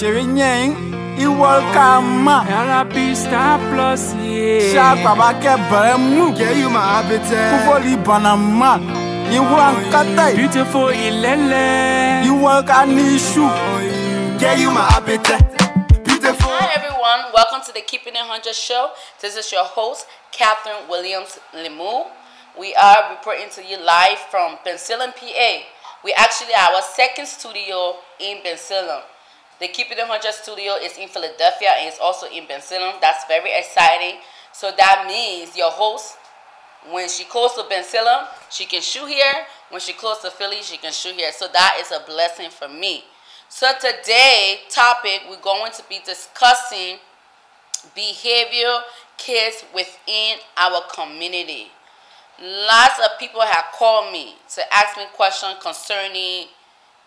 Chirinyeng, welcome. La pista plus, yeah. Shakabake Lemu, Get you my appetite. Uvoli Banama. You want Katay. Beautiful Ilele. You want Anishu. Get you my appetite. Beautiful. Hi everyone, welcome to the Keeping It 100 show. This is your host, Catherine Williams Lemu. We are reporting to you live from Bensalem, PA. We actually are our second studio in Bensalem. The Keep It 100 studio is in Philadelphia and it's also in Bensalem. That's very exciting. So that means your host, when she goes to Bensalem, she can shoot here. When she goes to Philly, she can shoot here. So that is a blessing for me. So today topic, we're going to be discussing behavioral kids within our community. Lots of people have called me to ask me questions concerning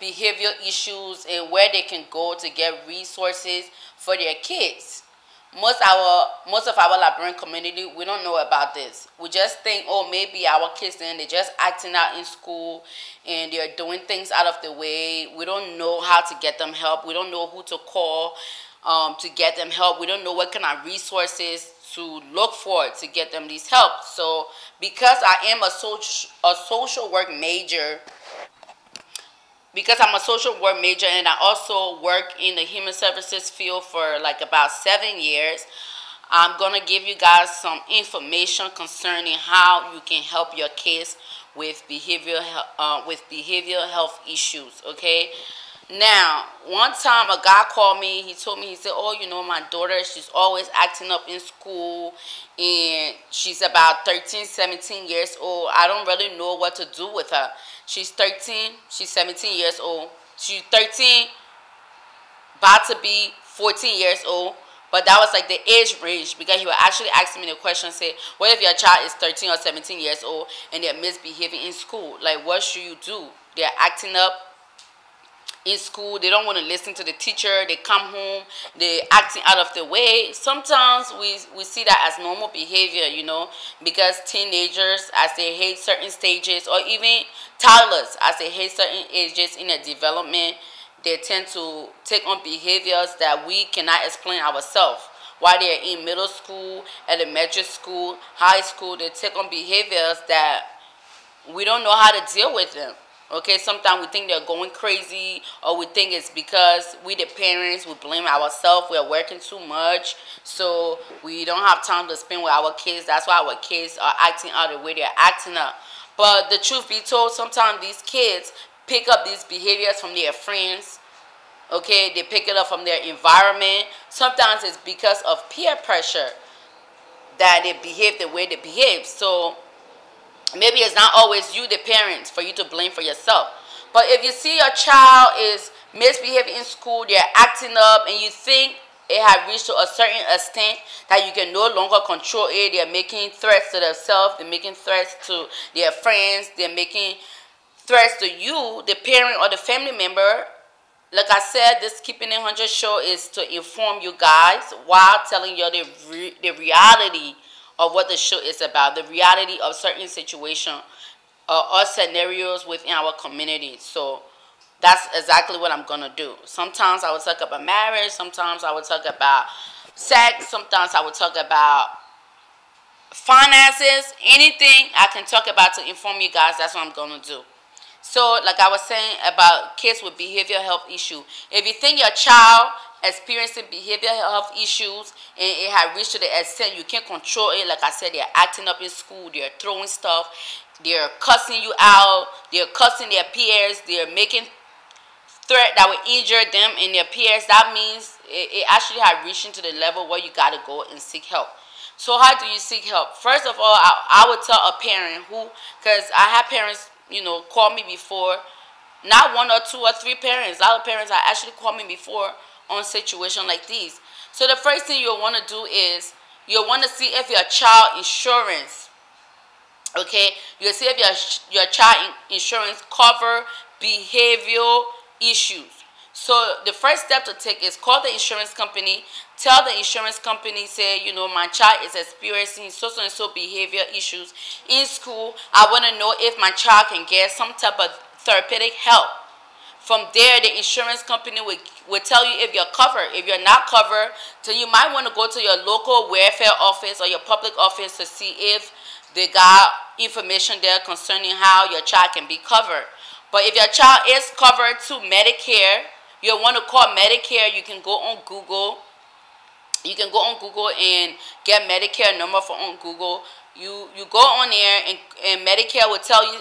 behavioral issues and where they can go to get resources for their kids. Most of our Liberian community, we don't know about this. We just think, oh, maybe our kids then they're just acting out in school and they're doing things out of the way. We don't know how to get them help. We don't know who to call to get them help. We don't know what kind of resources to look for to get them these help. So because I am a social work major, and I also work in the human services field for like about 7 years, I'm going to give you guys some information concerning how you can help your kids with behavioral health issues, okay? Now, one time a guy called me, he told me, he said, oh, you know, my daughter, she's always acting up in school and she's about 13, 17 years old. I don't really know what to do with her. She's 13, she's 17 years old. She's 13, about to be 14 years old. But that was like the age range because he was actually asking me the question, say, what if your child is 13 or 17 years old and they're misbehaving in school? Like, what should you do? They're acting up in school, they don't want to listen to the teacher, they come home, they're acting out of the way. Sometimes we see that as normal behavior, you know, because teenagers, as they hit certain stages, or even toddlers, as they hit certain ages in their development, they tend to take on behaviors that we cannot explain ourselves. While they're in middle school, elementary school, high school, they take on behaviors that we don't know how to deal with them. Okay, sometimes we think they're going crazy, or we think it's because we the parents, we blame ourselves, we're working too much, so we don't have time to spend with our kids. That's why our kids are acting out the way they're acting up. But the truth be told, sometimes these kids pick up these behaviors from their friends. Okay, they pick it up from their environment. Sometimes it's because of peer pressure that they behave the way they behave. So maybe it's not always you, the parents, for you to blame for yourself. But if you see your child is misbehaving in school, they're acting up, and you think it has reached to a certain extent that you can no longer control it, they're making threats to themselves, they're making threats to their friends, they're making threats to you, the parent or the family member. Like I said, this Keeping It 100 show is to inform you guys while telling you the reality of what the show is about, the reality of certain situations or scenarios within our community. So that's exactly what I'm going to do. Sometimes I will talk about marriage, sometimes I will talk about sex, sometimes I will talk about finances, anything I can talk about to inform you guys, that's what I'm going to do. So like I was saying about kids with behavioral health issues, if you think your child experiencing behavioral health issues and it has reached to the extent you can't control it, like I said, they're acting up in school, they're throwing stuff, they're cussing you out, they're cussing their peers, they're making threats that will injure them and their peers, that means it actually has reached into the level where you got to go and seek help. So how do you seek help? First of all, I would tell a parent who, because I have parents, you know, call me before, not 1 or 2 or 3 parents, a lot of parents have actually called me before on situations like these. So the first thing you'll want to do is you'll want to see if your child insurance, okay, you'll see if your child insurance cover behavioral issues. So the first step to take is call the insurance company, tell the insurance company, say, you know, my child is experiencing so and so behavior issues in school. I want to know if my child can get some type of therapeutic help From there, the insurance company will tell you if you're covered. If you're not covered, then you might want to go to your local welfare office or your public office to see if they got information there concerning how your child can be covered. But if your child is covered to Medicare, you want to call Medicare. You can go on Google. You can go on Google and get Medicare number on Google. You go on there and Medicare will tell you,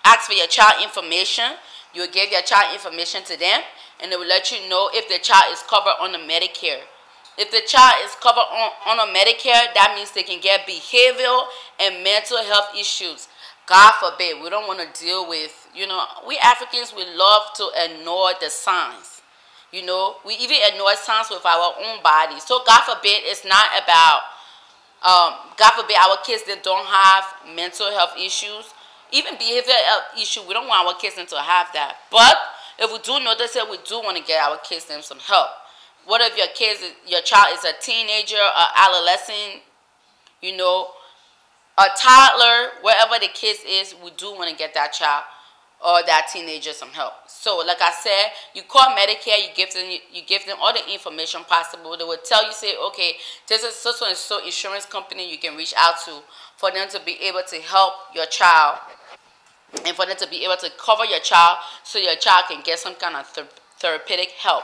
ask for your child information. You will give your child information to them, and they will let you know if the child is covered on the Medicare. If the child is covered on a Medicare, that means they can get behavioral and mental health issues. God forbid, we don't want to deal with, we Africans, we love to ignore the signs. We even ignore signs with our own body. So God forbid, it's not about, God forbid our kids that don't have mental health issues. Even behavioral health issue, we don't want our kids to have that. But if we do notice that, we do want to get our kids some help. What if your child is a teenager, an adolescent, a toddler, wherever the case is, we do want to get that child or that teenager some help. So, like I said, you call Medicare, you give them all the information possible. They will tell you, say, okay, this is so insurance company you can reach out to for them to be able to help your child and for them to be able to cover your child so your child can get some kind of therapeutic help.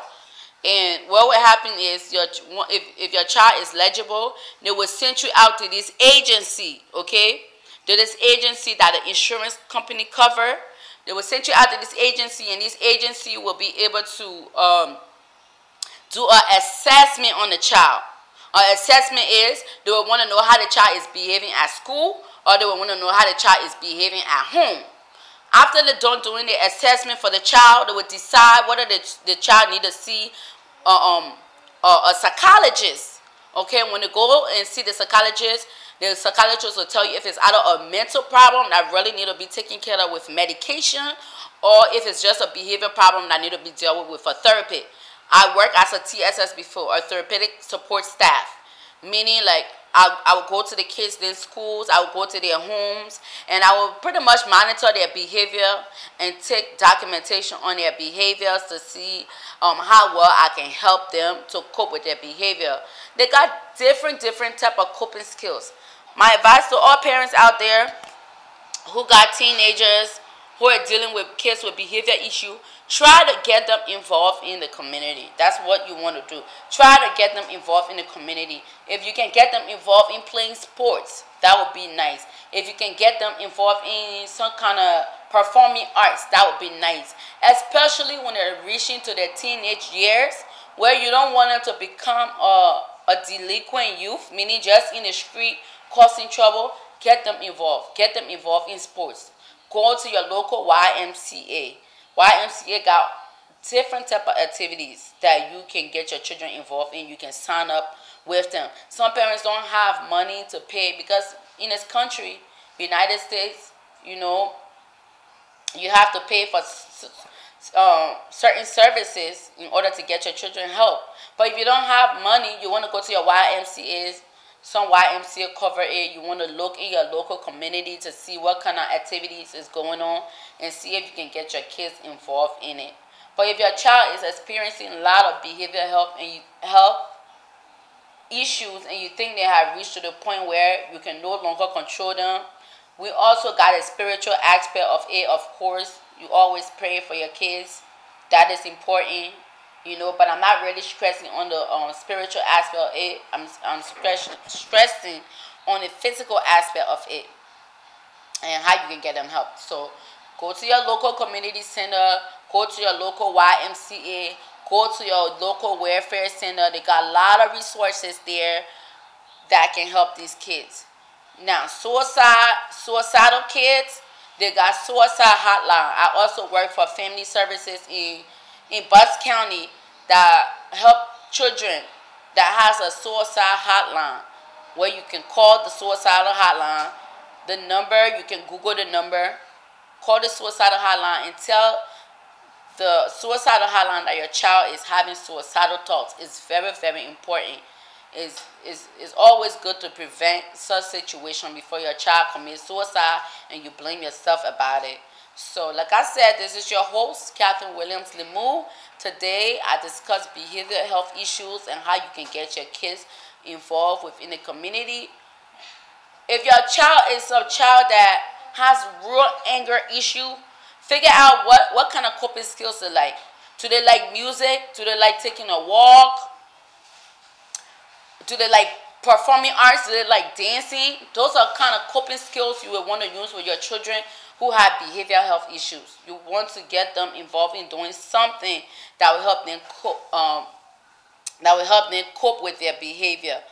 And what will happen is, if your child is legible, they will send you out to this agency, okay? To this agency that the insurance company cover. They will send you out to this agency, and this agency will be able to do an assessment on the child. An assessment is, they will want to know how the child is behaving at school, or they will want to know how the child is behaving at home. After they're done doing the assessment for the child, they will decide whether the child need to see a psychologist. Okay, when they go and see the psychologist will tell you if it's either a mental problem that really need to be taken care of with medication, or if it's just a behavior problem that need to be dealt with a therapy. I work as a TSS before, a therapeutic support staff, meaning like I would go to the kids in schools, I would go to their homes, and I would pretty much monitor their behavior and take documentation on their behaviors to see how well I can help them to cope with their behavior. They got different type of coping skills. My advice to all parents out there who got teenagers who are dealing with kids with behavior issue, try to get them involved in the community. That's what you want to do. Try to get them involved in the community. If you can get them involved in playing sports, that would be nice. If you can get them involved in some kind of performing arts, that would be nice. Especially when they're reaching to their teenage years, where you don't want them to become a delinquent youth, meaning just in the street causing trouble. Get them involved. Get them involved in sports. Go to your local YMCA. YMCA got different type of activities that you can get your children involved in. You can sign up with them. Some parents don't have money to pay because in this country, United States, you have to pay for certain services in order to get your children help. But if you don't have money, you want to go to your YMCAs. Some YMCA cover it. You want to look in your local community to see what kind of activities is going on and see if you can get your kids involved in it. But if your child is experiencing a lot of behavioral health issues and you think they have reached to the point where you can no longer control them, we also got a spiritual aspect of it. Of course, you always pray for your kids. That is important. But I'm not really stressing on the spiritual aspect of it. I'm stressing on the physical aspect of it and how you can get them help. So go to your local community center, go to your local YMCA, go to your local welfare center. They got a lot of resources there that can help these kids. Now, suicidal kids, they got suicide hotline. I also work for family services in Bucks County that help children that has a suicide hotline where you can call the suicidal hotline. The number, you can Google the number, call the suicidal hotline and tell the suicidal hotline that your child is having suicidal thoughts. It's very, very important. It's always good to prevent such situation before your child commits suicide and you blame yourself about it. So, like I said, this is your host, Catherine Williams Lemu. Today, I discuss behavioral health issues and how you can get your kids involved within the community. If your child is a child that has real anger issue, figure out what kind of coping skills they like. Do they like music? Do they like taking a walk? Do they like performing arts? Do they like dancing? Those are kind of coping skills you would want to use with your children who have behavioral health issues. You want to get them involved in doing something that will help them cope with their behavior.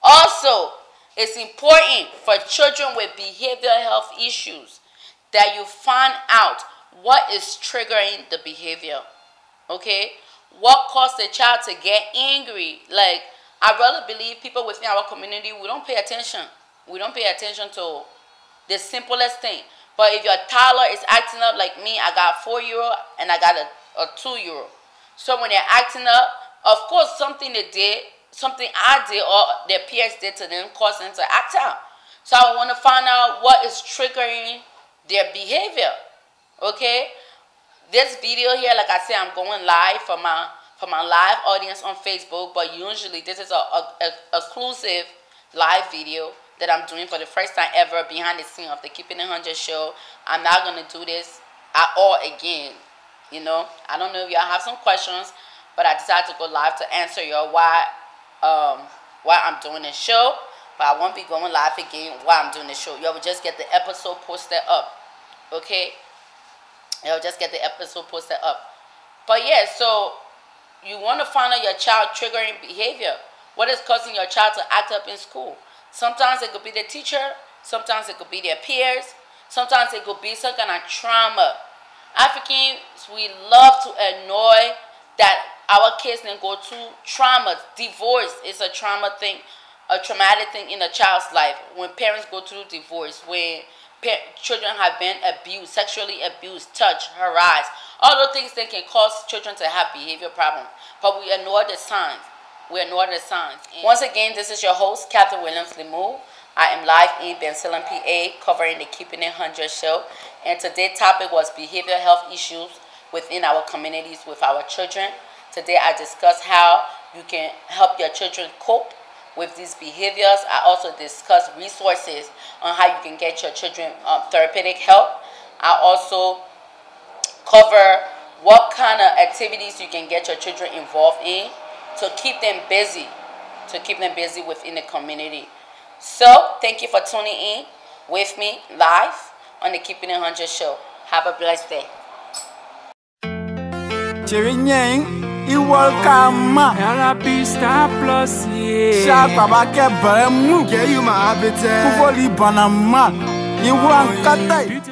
Also, it's important for children with behavioral health issues that you find out what is triggering the behavior. Okay? What caused the child to get angry? Like, I really believe people within our community, we don't pay attention. We don't pay attention to the simplest thing. But if your toddler is acting up like me, I got a 4-year-old and I got a 2-year-old. So when they're acting up, of course something they did, something I did or their peers did to them caused them to act out. So I want to find out what is triggering their behavior. Okay? This video here, like I said, I'm going live for my live audience on Facebook, but usually this is a exclusive live video that I'm doing for the first time ever behind the scene of the Keeping It 100 show. I'm not going to do this at all again. You know, I don't know if y'all have some questions, but I decided to go live to answer y'all why I'm doing this show. But I won't be going live again while I'm doing the show. Y'all will just get the episode posted up. Okay? Y'all just get the episode posted up. But yeah, so you want to find out your child triggering behavior. What is causing your child to act up in school? Sometimes it could be the teacher. Sometimes it could be their peers. Sometimes it could be some kind of trauma. Africans, we love to annoy that our kids then go through traumas. Divorce is a trauma thing, a traumatic thing in a child's life. When parents go through divorce, when children have been abused, sexually abused, touched, harassed, all those things that can cause children to have behavior problems. But we ignore the signs. We ignore the signs. Once again, this is your host, Catherine Williams Lemu. I am live in Bensalem, PA, covering the Keeping It 100 show. And today's topic was behavioral health issues within our communities with our children. Today I discuss how you can help your children cope with these behaviors. I also discuss resources on how you can get your children therapeutic help. I also cover what kind of activities you can get your children involved in to keep them busy, within the community. So, thank you for tuning in with me live on the Keeping It 100 show. Have a blessed day. La pista plus, yeah, you my appetite.